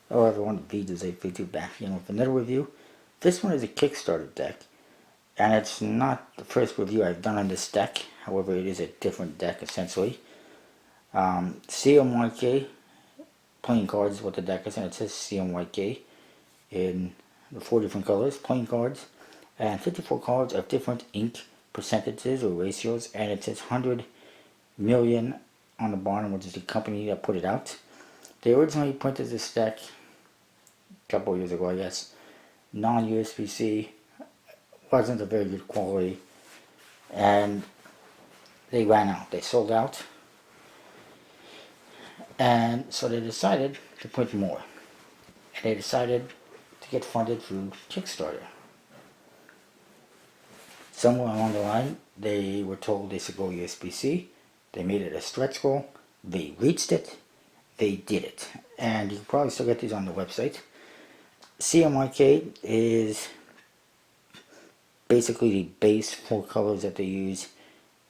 Hello everyone, VJ52 back again with another review. This one is a Kickstarter deck, and it's not the first review I've done on this deck. However, it is a different deck essentially. CMYK playing cards is what the deck is, and it says CMYK in the 4 different colors, playing cards, and 54 cards of different ink percentages or ratios, and it says 100 million on the bottom, which is the company that put it out. They originally printed this deck a couple of years ago, I guess. Non-USPC, wasn't a very good quality, and they ran out. They sold out, and so they decided to print more. And they decided to get funded through Kickstarter. Somewhere along the line, they were told they should go USPC. They made it a stretch goal. They reached it. They did it. And you can probably still get these on the website. CMYK is basically the base 4 colors that they use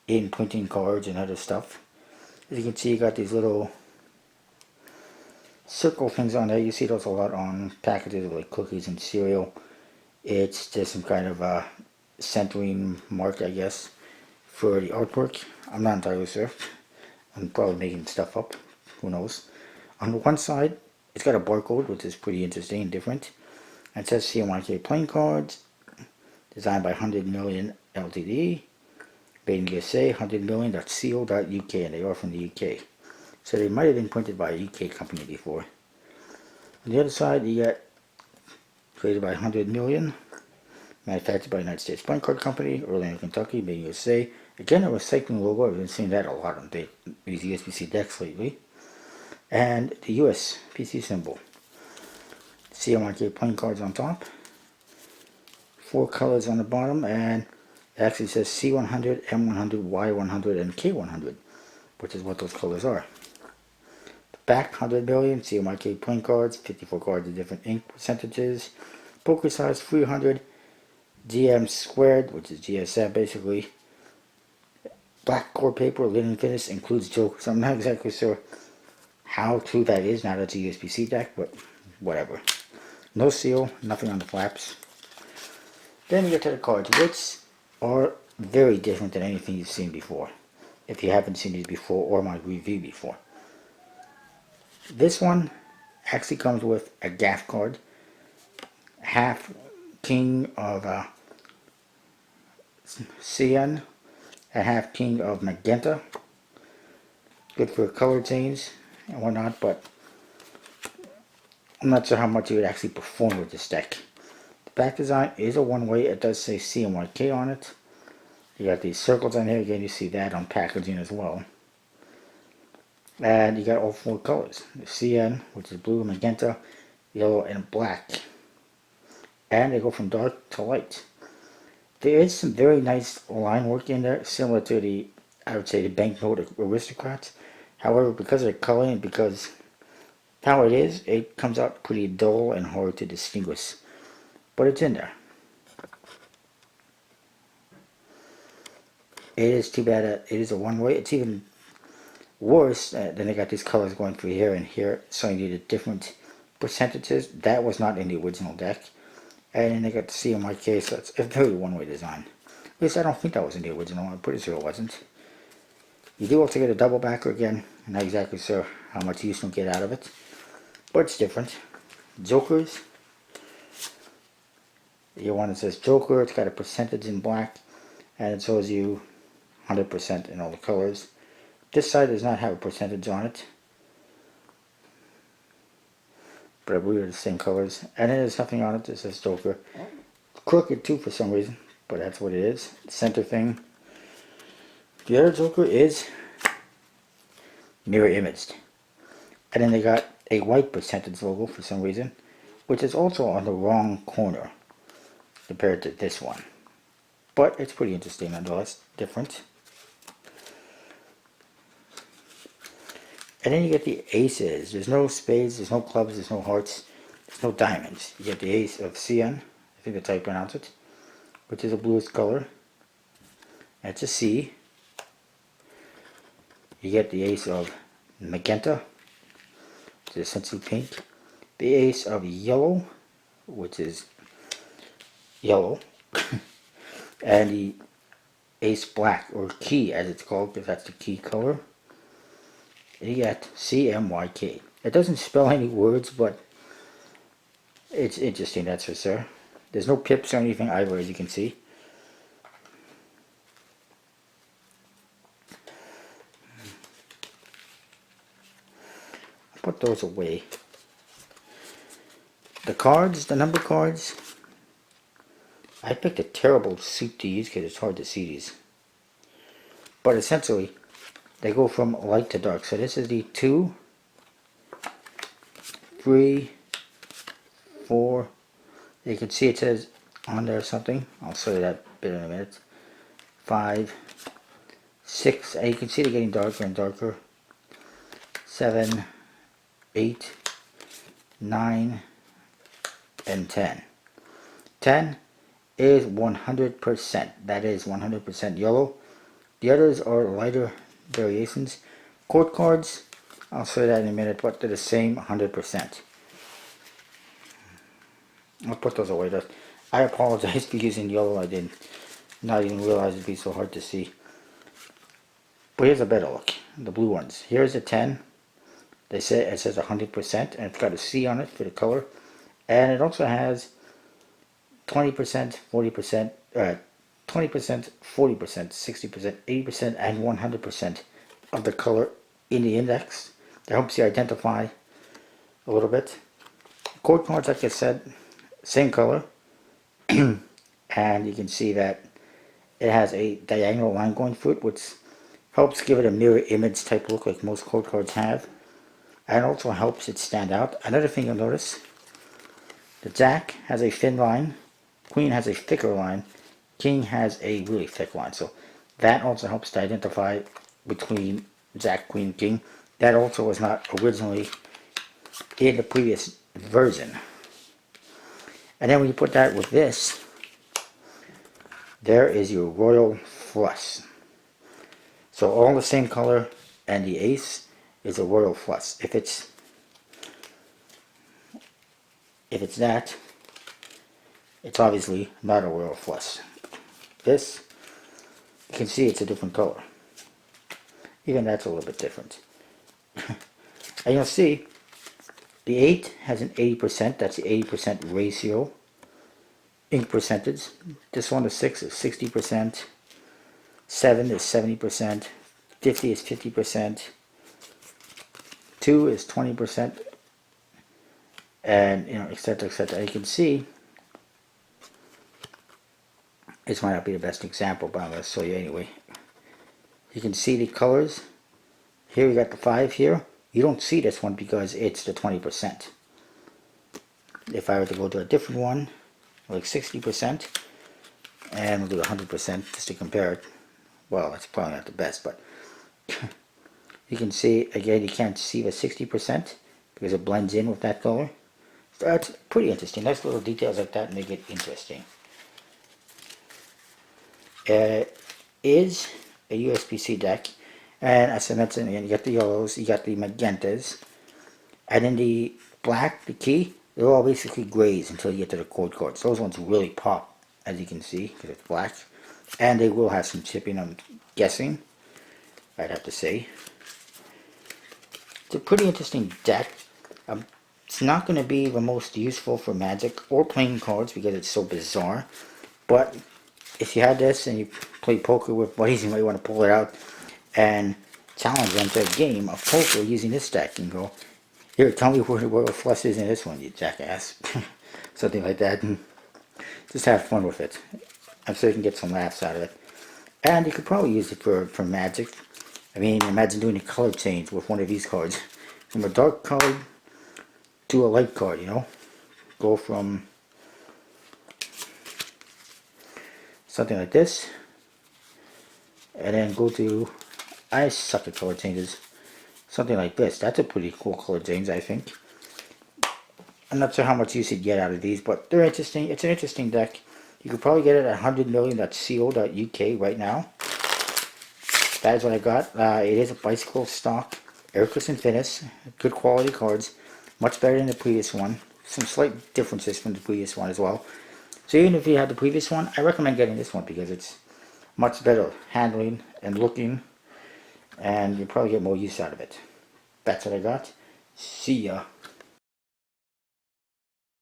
in printing cards and other stuff. As you can see, you got these little circle things on there. You see those a lot on packages like cookies and cereal. It's just some kind of a centering mark, I guess, for the artwork. I'm not entirely sure. I'm probably making stuff up. Who knows? On the one side, it's got a barcode, which is pretty interesting and different. And it says CMYK playing cards, designed by 100 Million Ltd, made in USA, 100 million.co.uk, and they are from the UK. So they might have been printed by a UK company before. On the other side, you got created by 100 million, manufactured by United States Playing Card Company, Orlando, Kentucky, made in USA. Again, a recycling logo. I've been seeing that a lot on these USPC decks lately. And the USPC symbol. CMYK playing cards on top. 4 colors on the bottom, and it actually says C100, M100, Y100, and K100, which is what those colors are. The back, 100 million, CMYK playing cards, 54 cards of different ink percentages. Poker size, 300, GM squared, which is GSM basically. Black core paper, linen finish, includes jokers. I'm not exactly sure how true that is now that it's a USPC deck, but whatever. No seal, nothing on the flaps. Then you get to the cards, which are very different than anything you've seen before, if you haven't seen these before or my review before. This one actually comes with a gaff card, half king of cyan, a half king of magenta. Good for color change and whatnot, but I'm not sure how much it would actually perform with this deck. The back design is a one-way. It does say CMYK on it. You got these circles on here. Again, you see that on packaging as well. And you got all 4 colors. The cyan, which is blue, magenta, yellow, and black. And they go from dark to light. There is some very nice line work in there, similar to the, I would say, the banknote aristocrats. However, because of the coloring and because how it is, it comes out pretty dull and hard to distinguish. But it's in there. It is too bad that it is a one-way. It's even worse than they got these colors going for here and here, showing you the different percentages. That was not in the original deck. And then they got the CMYK, so it's a very one-way design. At least I don't think that was in the original. I'm pretty sure it wasn't. You do also get a double backer again. I'm not exactly sure how much use you'll get out of it, but it's different. Jokers. Your one that says Joker, it's got a percentage in black, and it shows you 100% in all the colors. This side does not have a percentage on it, but I believe they're the same colors. And then there's something on it that says Joker. Crooked too for some reason, but that's what it is. Center thing. The other Joker is mirror imaged. And then they got a white percentage logo for some reason, which is also on the wrong corner compared to this one. But it's pretty interesting nonetheless, different. And then you get the aces. There's no spades, there's no clubs, there's no hearts, there's no diamonds. You get the ace of cyan, I think that's how you pronounce it, which is a bluish color. That's a C. You get the ace of magenta, which is essentially pink. the ace of yellow, which is yellow, and the ace black, or key as it's called, because that's the key color. And you got CMYK. It doesn't spell any words, but it's interesting, that's for sure. There's no pips or anything either, as you can see. I'll put those away. The cards, the number cards, I picked a terrible suit to use because it's hard to see these. But essentially, they go from light to dark. So this is the 2, 3, 4. You can see it says on there something. I'll show you that bit in a minute. 5, 6, and you can see they're getting darker and darker. 7, 8, 9, and 10. 10 is 100%. That is 100% yellow. The others are lighter variations. Court cards, I'll show you that in a minute, but they're the same 100%. I'll put those away. I apologize for using yellow. I did not even realize it'd be so hard to see. But here's a better look. The blue ones. Here's a 10. They say it says 100%, and it's got a C on it for the color. And it also has 20%, 40%, 20%, 40%, 60%, 80%, and 100% of the color in the index. That helps you identify a little bit. Code cards, like I said, same color. And you can see that it has a diagonal line going through it, which helps give it a mirror image type look like most code cards have. And also helps it stand out. Another thing you'll notice, the Jack has a thin line, Queen has a thicker line, King has a really thick line. So that also helps to identify between Jack, Queen, King. That also was not originally in the previous version. And then when you put that with this, there is your royal flush. So all the same color, and the ace is a royal flush. If it's that, it's obviously not a royal flush. This, you can see it's a different color. Even that's a little bit different. And you'll see the 8 has an 80%. That's the 80% ratio. Ink percentage. This one, the 6, is 60%. 7 is 70%. 50 is 50%. 2 is 20%. And, etc., etc. You can see, this might not be the best example, but I'm going to show you anyway. You can see the colors. Here we got the 5 here. You don't see this one because it's the 20%. If I were to go to a different one, like 60%, and we'll do 100% just to compare it. Well, it's probably not the best, but you can see, again, you can't see the 60% because it blends in with that color. So that's pretty interesting. Nice little details like that make it interesting. Is a USPC deck, and as I mentioned, you got the yellows, you got the magentas, and then the black, the key, they're all basically grays until you get to the code cards. Those ones really pop, as you can see, because it's black, and they will have some chipping, I'm guessing, I'd have to say. It's a pretty interesting deck. It's not going to be the most useful for Magic or playing cards because it's so bizarre, but if you had this and you play poker with buddies, you might want to pull it out and challenge them to a game of poker using this deck and go, here, tell me where the flush is in this one, you jackass. Something like that, and just have fun with it. I'm sure you can get some laughs out of it. And you could probably use it for Magic. I mean, imagine doing a color change with one of these cards. From a dark card to a light card, Go from something like this, and then go to, I suck at color changes, something like this. That's a pretty cool color change, I think. I'm not sure how much you should get out of these, but they're interesting. It's an interesting deck. You could probably get it at 100million.co.uk right now. That is what I got. It is a bicycle stock, air cushion finish, good quality cards. Much better than the previous one. Some slight differences from the previous one as well. So even if you had the previous one, I recommend getting this one because it's much better handling and looking, and you probably get more use out of it. That's what I got. See ya.